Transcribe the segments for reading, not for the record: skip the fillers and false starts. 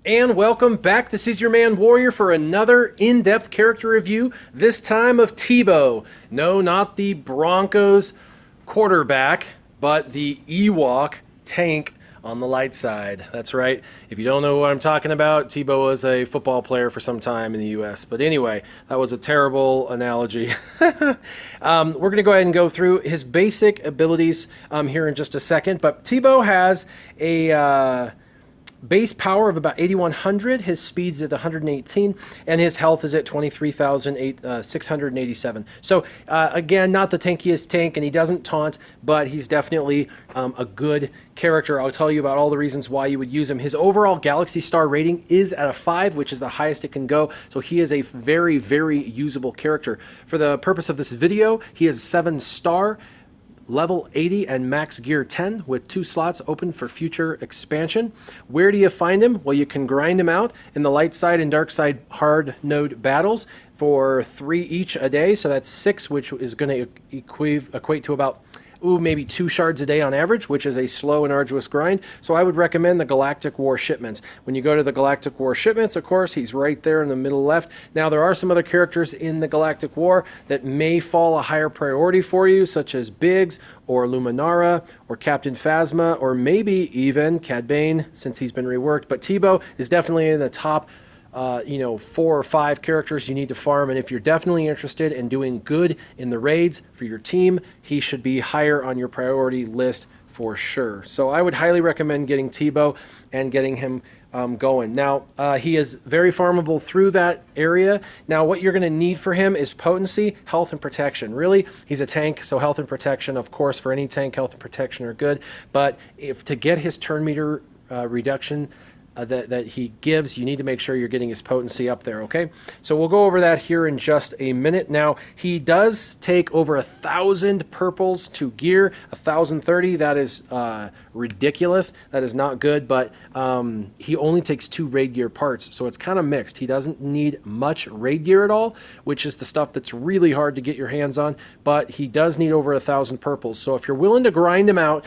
And welcome back. This is your man Warrior for another in-depth character review, this time of Teebo. No, not the Broncos quarterback, but the Ewok tank on the light side. That's right. If you don't know what I'm talking about, Teebo was a football player for some time in the US. But anyway, that was a terrible analogy. We're going to go ahead and go through his basic abilities here in just a second. But Teebo has a base power of about 8,100. His speed's at 118, and his health is at 23,687. So again, not the tankiest tank, and he doesn't taunt, but he's definitely a good character. I'll tell you about all the reasons why you would use him. His overall Galaxy Star rating is at a 5, which is the highest it can go. So he is a very, very usable character. For the purpose of this video, he is 7-star. Level 80 and max gear 10 with 2 slots open for future expansion. Where do you find him? Well, you can grind him out in the light side and dark side hard node battles for 3 each a day. So that's 6, which is going to equate to about maybe 2 shards a day on average, which is a slow and arduous grind. So I would recommend the Galactic War Shipments. When you go to the Galactic War Shipments, of course, he's right there in the middle left. Now, there are some other characters in the Galactic War that may fall a higher priority for you, such as Biggs or Luminara or Captain Phasma or maybe even Cad Bane, since he's been reworked. But Teebo is definitely in the top 4 or 5 characters you need to farm, and if you're definitely interested in doing good in the raids for your team, he should be higher on your priority list for sure. So I would highly recommend getting Teebo and getting him going. Now, he is very farmable through that area. Now, what you're going to need for him is potency, health, and protection. Really, he's a tank, so health and protection, of course, for any tank, health and protection are good. But if to get his turn meter reduction that he gives, you need to make sure you're getting his potency up there, okay? So we'll go over that here in just a minute. Now, he does take over 1,000 purples to gear, 1,030. That is ridiculous. That is not good, but he only takes 2 raid gear parts, so it's kind of mixed. He doesn't need much raid gear at all, which is the stuff that's really hard to get your hands on, but he does need over 1,000 purples. So if you're willing to grind him out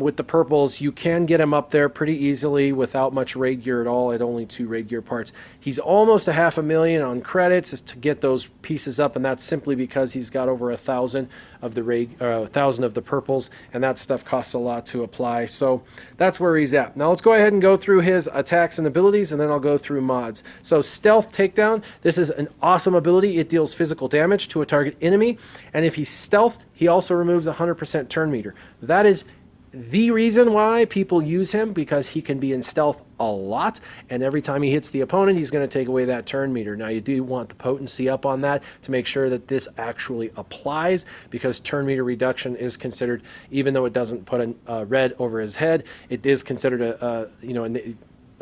with the purples, you can get him up there pretty easily without much raid gear at all at only 2 raid gear parts. He's almost a 500,000 on credits to get those pieces up, and that's simply because he's got over 1,000 of the 1,000 of the purples, and that stuff costs a lot to apply. So that's where he's at. Now let's go ahead and go through his attacks and abilities, and then I'll go through mods. So Stealth Takedown, this is an awesome ability. It deals physical damage to a target enemy, and if he's stealthed, he also removes 100% turn meter. That is the reason why people use him, because he can be in stealth a lot, and every time he hits the opponent, he's going to take away that turn meter. Now, you do want the potency up on that to make sure that this actually applies, because turn meter reduction is considered, even though it doesn't put a red over his head, it is considered a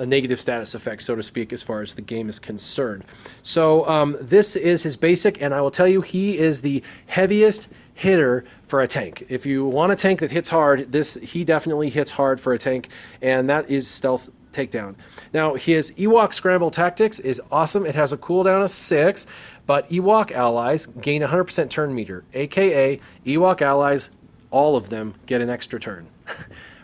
negative status effect, so to speak, as far as the game is concerned. So this is his basic, and I will tell you, he is the heaviest hitter for a tank. If you want a tank that hits hard, he definitely hits hard for a tank, and that is Stealth Takedown. Now, his Ewok Scramble Tactics is awesome. It has a cooldown of 6, but Ewok allies gain 100% turn meter, aka Ewok allies, all of them get an extra turn.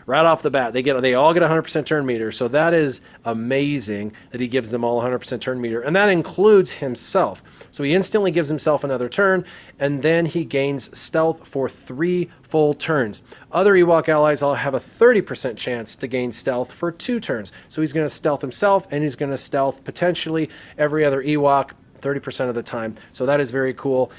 Right off the bat, they all get 100% turn meter, so that is amazing that he gives them all 100% turn meter, and that includes himself. So he instantly gives himself another turn, and then he gains stealth for 3 full turns. Other Ewok allies all have a 30% chance to gain stealth for 2 turns. So he's going to stealth himself, and he's going to stealth potentially every other Ewok 30% of the time. So that is very cool.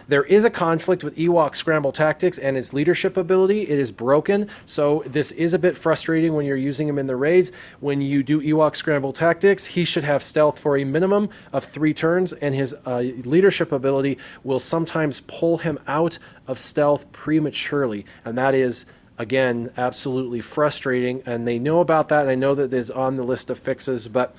There is a conflict with Ewok Scramble Tactics and his leadership ability. It is broken, so this is a bit frustrating when you're using him in the raids. When you do Ewok Scramble Tactics, he should have stealth for a minimum of 3 turns, and his leadership ability will sometimes pull him out of stealth prematurely, and that is, again, absolutely frustrating, and they know about that, and I know that it's on the list of fixes, but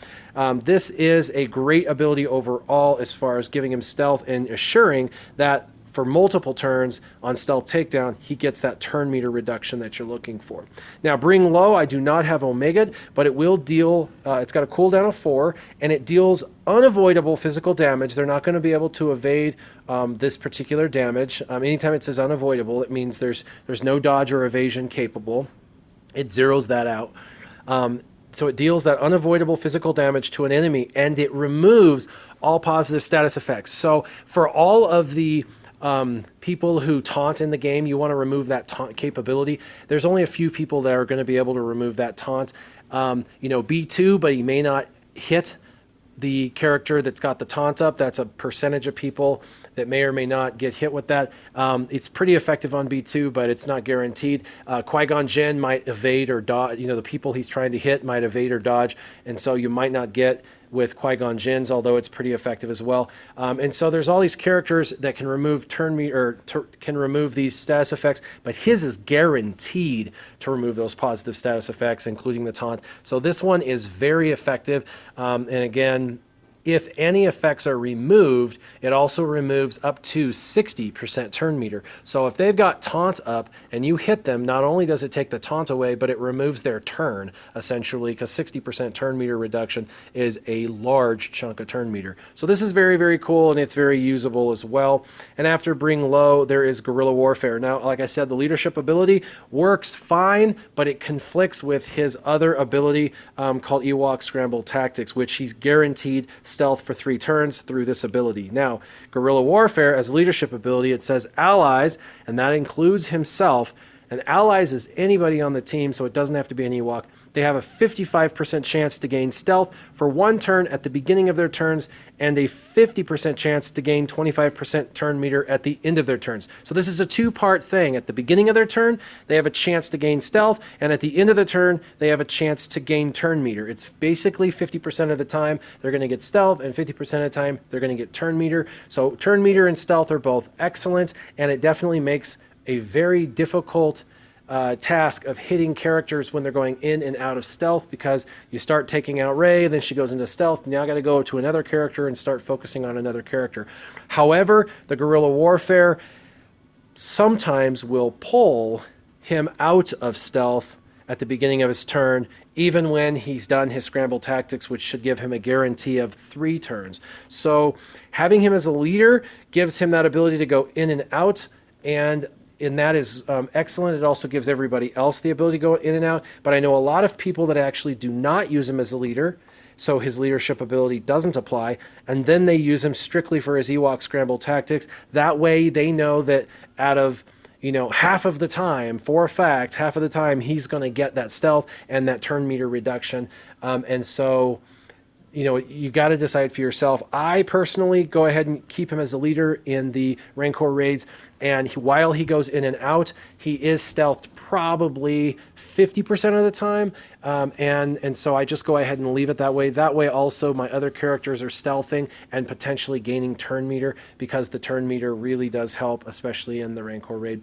this is a great ability overall as far as giving him stealth and assuring that for multiple turns on Stealth Takedown, he gets that turn meter reduction that you're looking for. Now, Bring Low, I do not have Omega'd, but it will deal, it's got a cooldown of 4, and it deals unavoidable physical damage. They're not going to be able to evade this particular damage. Anytime it says unavoidable, it means there's no dodge or evasion capable. It zeroes that out. So it deals that unavoidable physical damage to an enemy, and it removes all positive status effects. So for all of the people who taunt in the game, you want to remove that taunt capability. There's only a few people that are going to be able to remove that taunt. B2, but he may not hit the character that's got the taunt up. That's a percentage of people that may or may not get hit with that. It's pretty effective on B2, but it's not guaranteed. Qui-Gon Jinn might evade or dodge. The people he's trying to hit might evade or dodge, and so you might not get with Qui-Gon Jinn's, although it's pretty effective as well. And so there's all these characters that can remove can remove these status effects, but his is guaranteed to remove those positive status effects, including the taunt. So this one is very effective. And again, if any effects are removed, it also removes up to 60% turn meter. So if they've got taunt up and you hit them, not only does it take the taunt away, but it removes their turn, essentially, because 60% turn meter reduction is a large chunk of turn meter. So this is very, very cool, and it's very usable as well. And after Bring Low, there is Guerrilla Warfare. Now, like I said, the leadership ability works fine, but it conflicts with his other ability called Ewok Scramble Tactics, which he's guaranteed stealth for 3 turns through this ability. Now, Guerrilla Warfare as leadership ability, it says allies, and that includes himself. And allies is anybody on the team, so it doesn't have to be an Ewok. They have a 55% chance to gain stealth for 1 turn at the beginning of their turns, and a 50% chance to gain 25% turn meter at the end of their turns. So this is a 2-part thing. At the beginning of their turn, they have a chance to gain stealth, and at the end of the turn, they have a chance to gain turn meter. It's basically 50% of the time they're going to get stealth, and 50% of the time they're going to get turn meter. So turn meter and stealth are both excellent, and it definitely makes a very difficult task of hitting characters when they're going in and out of stealth, because you start taking out Rey, then she goes into stealth. Now I got to go to another character and start focusing on another character. However, the Guerrilla Warfare sometimes will pull him out of stealth at the beginning of his turn, even when he's done his scramble tactics, which should give him a guarantee of 3 turns. So having him as a leader gives him that ability to go in and out, and that is excellent. It also gives everybody else the ability to go in and out. But I know a lot of people that actually do not use him as a leader, so his leadership ability doesn't apply, and then they use him strictly for his Ewok scramble tactics. That way they know that out of half of the time, for a fact, half of the time he's going to get that stealth and that turn meter reduction. And so you got to decide for yourself. I personally go ahead and keep him as a leader in the Rancor raids, and while he goes in and out, he is stealthed probably 50% of the time, and so I just go ahead and leave it that way. That way also my other characters are stealthing and potentially gaining turn meter, because the turn meter really does help, especially in the Rancor raid.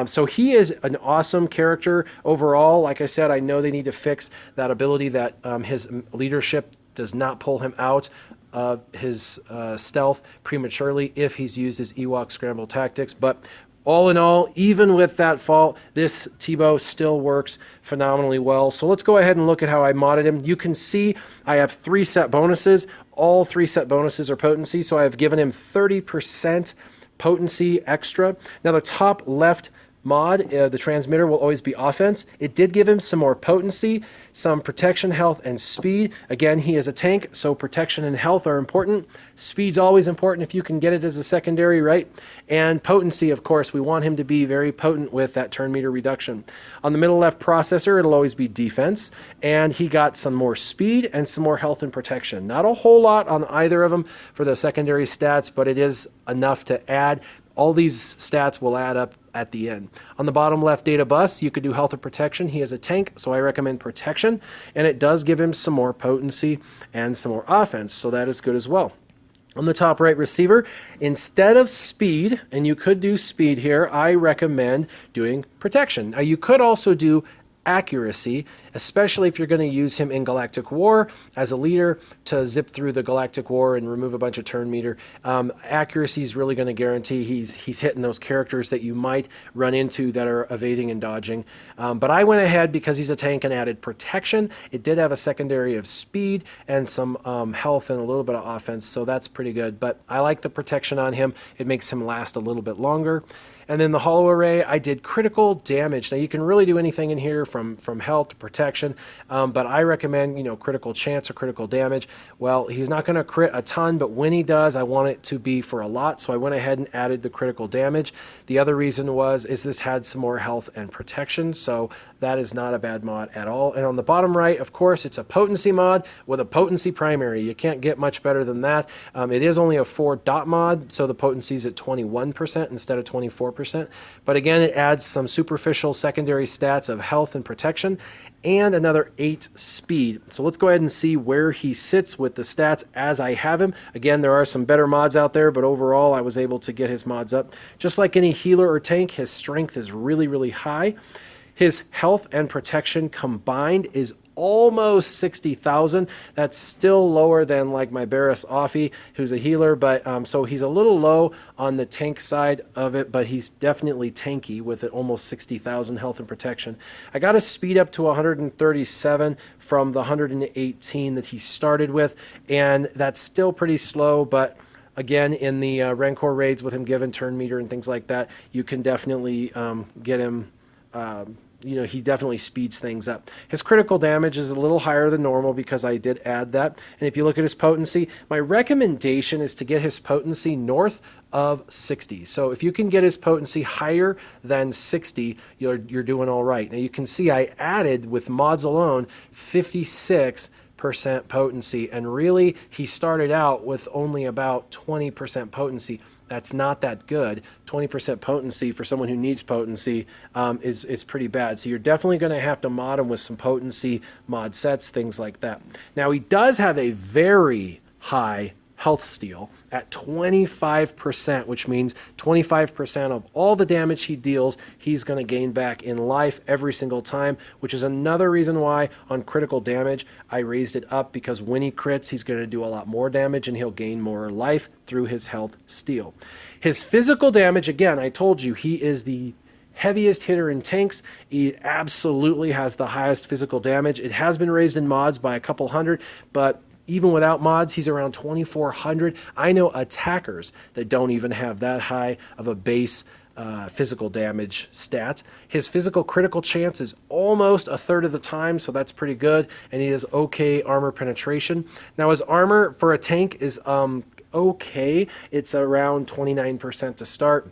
So he is an awesome character overall. Like I said, I know they need to fix that ability that his leadership does not pull him out of his stealth prematurely if he's used his Ewok scramble tactics. But all in all, even with that fault, this Teebo still works phenomenally well. So let's go ahead and look at how I modded him. You can see I have 3 set bonuses. All 3 set bonuses are potency, so I have given him 30% potency extra. Now the top left mod, the transmitter, will always be offense. It did give him some more potency, some protection, health, and speed. Again, he is a tank, so protection and health are important. Speed's always important if you can get it as a secondary, right? And potency, of course, we want him to be very potent with that turn meter reduction. On the middle left processor, it'll always be defense, and he got some more speed and some more health and protection. Not a whole lot on either of them for the secondary stats, but it is enough to add. All these stats will add up at the end. On the bottom left data bus, you could do health or protection. He is a tank, so I recommend protection, and it does give him some more potency and some more offense, so that is good as well. On the top right receiver, instead of speed, and you could do speed here, I recommend doing protection. Now you could also do accuracy, especially if you're going to use him in Galactic War as a leader to zip through the Galactic War and remove a bunch of turn meter. Accuracy is really going to guarantee he's hitting those characters that you might run into that are evading and dodging. But I went ahead because he's a tank and added protection. It did have a secondary of speed and some health and a little bit of offense, so that's pretty good. But I like the protection on him. It makes him last a little bit longer. And then the hollow array, I did critical damage. Now you can really do anything in here from health to protection, but I recommend, critical chance or critical damage. Well, he's not going to crit a ton, but when he does, I want it to be for a lot. So I went ahead and added the critical damage. The other reason is this had some more health and protection. So that is not a bad mod at all. And on the bottom right, of course, it's a potency mod with a potency primary. You can't get much better than that. It is only a 4 dot mod, so the potency is at 21% instead of 24%. But again, it adds some superficial secondary stats of health and protection and another 8 speed. So let's go ahead and see where he sits with the stats as I have him. Again, there are some better mods out there, but overall I was able to get his mods up. Just like any healer or tank, his strength is really, really high. His health and protection combined is almost 60,000. That's still lower than like my Barris Offie, who's a healer, but so he's a little low on the tank side of it, but he's definitely tanky with it, almost 60,000 health and protection. I got his speed up to 137 from the 118 that he started with, and that's still pretty slow, but again, in the Rancor raids with him given turn meter and things like that, you can definitely get him he definitely speeds things up. His critical damage is a little higher than normal because I did add that. And if you look at his potency, my recommendation is to get his potency north of 60. So if you can get his potency higher than 60, you're doing all right. Now you can see I added with mods alone 56% potency, and really he started out with only about 20% potency. That's not that good. 20% potency for someone who needs potency is pretty bad. So you're definitely going to have to mod him with some potency mod sets, things like that. Now he does have a very high health steal at 25%, which means 25% of all the damage he deals, he's going to gain back in life every single time, which is another reason why on critical damage I raised it up, because when he crits, he's going to do a lot more damage and he'll gain more life through his health steal. His physical damage, again, I told you he is the heaviest hitter in tanks. He absolutely has the highest physical damage. It has been raised in mods by a couple hundred, but even without mods, he's around 2,400. I know attackers that don't even have that high of a base physical damage stat. His physical critical chance is almost a third of the time, so that's pretty good, and he has okay armor penetration. Now his armor for a tank is okay. It's around 29% to start,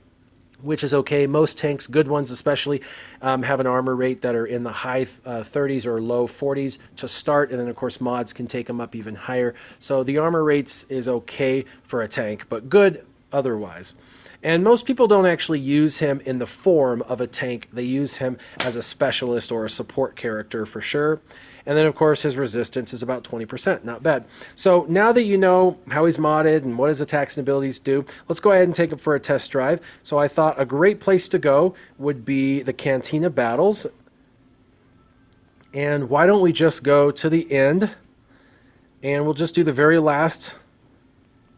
which is okay. Most tanks, good ones especially, have an armor rate that are in the high 30s or low 40s to start, and then of course mods can take them up even higher. So the armor rates is okay for a tank, but good otherwise. And most people don't actually use him in the form of a tank. They use him as a specialist or a support character for sure. And then, of course, his resistance is about 20%. Not bad. So now that you know how he's modded and what his attacks and abilities do, let's go ahead and take him for a test drive. So I thought a great place to go would be the Cantina Battles. And why don't we just go to the end, and we'll just do the very last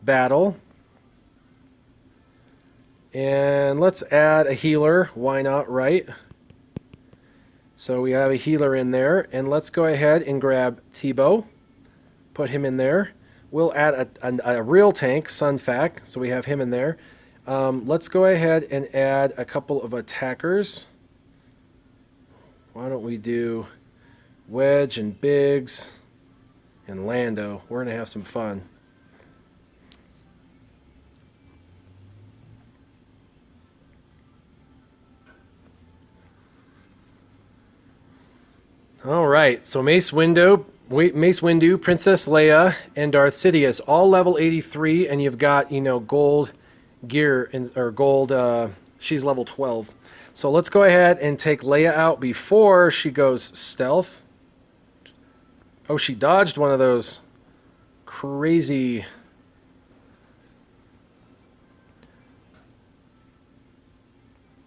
battle. And let's add a healer. Why not, right? So we have a healer in there, and let's go ahead and grab Teebo, put him in there. We'll add a real tank, Sunfac, so we have him in there. Let's go ahead and add a couple of attackers. Why don't we do Wedge and Biggs and Lando? We're going to have some fun. All right, so Mace Windu, Princess Leia, and Darth Sidious, all level 83, and you've got, gold gear, or gold, she's level 12. So let's go ahead and take Leia out before she goes stealth. Oh, she dodged one of those crazy...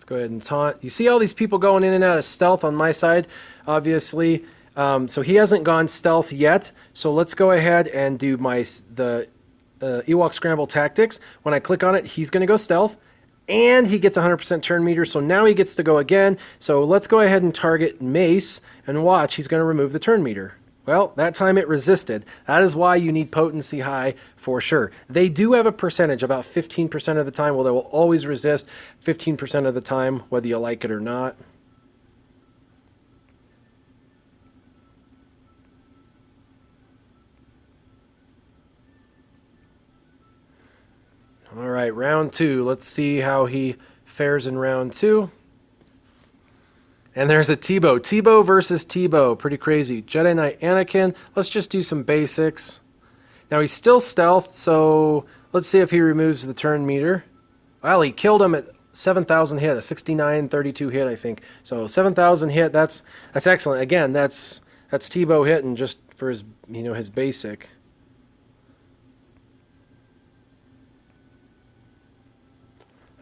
Go ahead and taunt. You see all these people going in and out of stealth on my side, obviously. So he hasn't gone stealth yet. So let's go ahead and do the Ewok Scramble Tactics. When I click on it, he's going to go stealth. And he gets 100% turn meter, so now he gets to go again. So let's go ahead and target Mace, and watch, he's going to remove the turn meter. Well, that time it resisted. That is why you need potency high for sure. They do have a percentage, about 15% of the time. Well, they will always resist 15% of the time, whether you like it or not. All right, round 2. Let's see how he fares in round 2. And there's a Teebo. Teebo versus Teebo. Pretty crazy. Jedi Knight Anakin. Let's just do some basics. Now he's still stealth, so let's see if he removes the turn meter. Well, he killed him at 7,000 hit, a 69-32 hit, I think. So 7,000 hit. That's excellent. Again, that's Teebo hitting just for his his basic.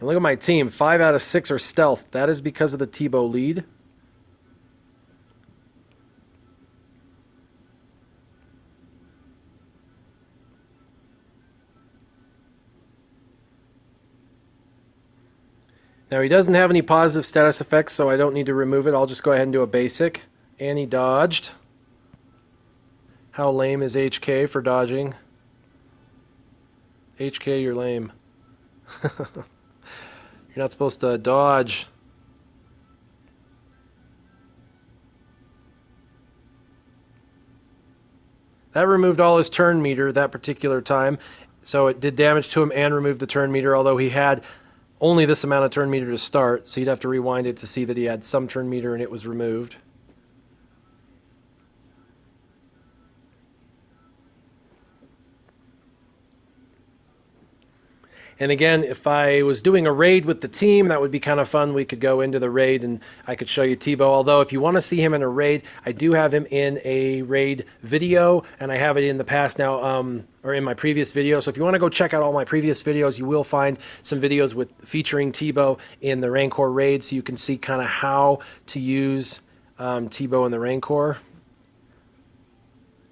And look at my team. 5 out of 6 are stealth. That is because of the Teebo lead. Now he doesn't have any positive status effects, so I don't need to remove it. I'll just go ahead and do a basic. And he dodged. How lame is HK for dodging? HK, you're lame. You're not supposed to dodge. That removed all his turn meter that particular time. So it did damage to him and removed the turn meter, although he had only this amount of turn meter to start, so you'd have to rewind it to see that he had some turn meter and it was removed. And again, if I was doing a raid with the team, that would be kind of fun. We could go into the raid and I could show you Teebo. Although if you want to see him in a raid, I do have him in a raid video, and I have it in the past now, or in my previous video. So if you want to go check out all my previous videos, you will find some videos with featuring Teebo in the Rancor raid, so you can see kind of how to use Teebo in the Rancor.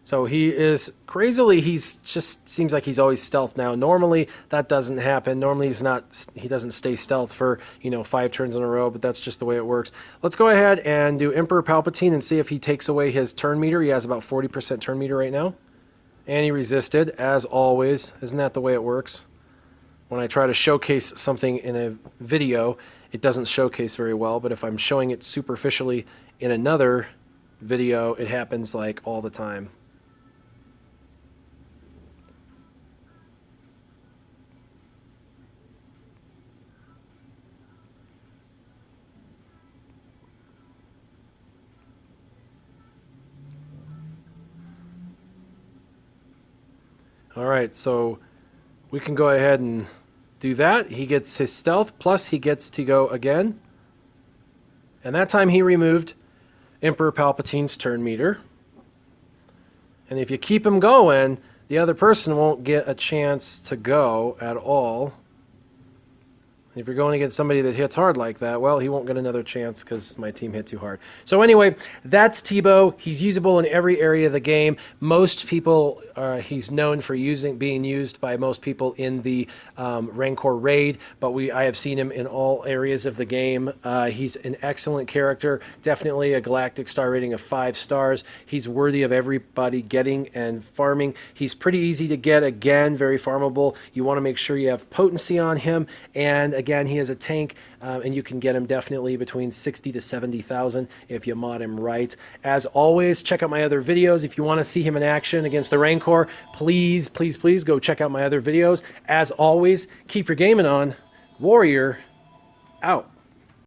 So he is crazily, he's just seems like he's always stealth now. Normally that doesn't happen. Normally he doesn't stay stealth for 5 turns in a row, but that's just the way it works. Let's go ahead and do Emperor Palpatine and see if he takes away his turn meter. He has about 40% turn meter right now. And he resisted, as always. Isn't that the way it works? When I try to showcase something in a video, it doesn't showcase very well, but if I'm showing it superficially in another video, it happens like all the time. All right, so we can go ahead and do that. He gets his stealth, plus he gets to go again. And that time he removed Emperor Palpatine's turn meter. And if you keep him going, the other person won't get a chance to go at all. If you're going against somebody that hits hard like that, well, he won't get another chance because my team hit too hard. So anyway, that's Teebo. He's usable in every area of the game. Most people, he's known for being used by most people in the Rancor raid, but I have seen him in all areas of the game. He's an excellent character, definitely a galactic star rating of 5 stars. He's worthy of everybody getting and farming. He's pretty easy to get, again, very farmable. You want to make sure you have potency on him, and again, he is a tank, and you can get him definitely between 60 to 70,000 if you mod him right. As always, check out my other videos. If you want to see him in action against the Rancor, please, please, please go check out my other videos. As always, keep your gaming on. Warrior, out.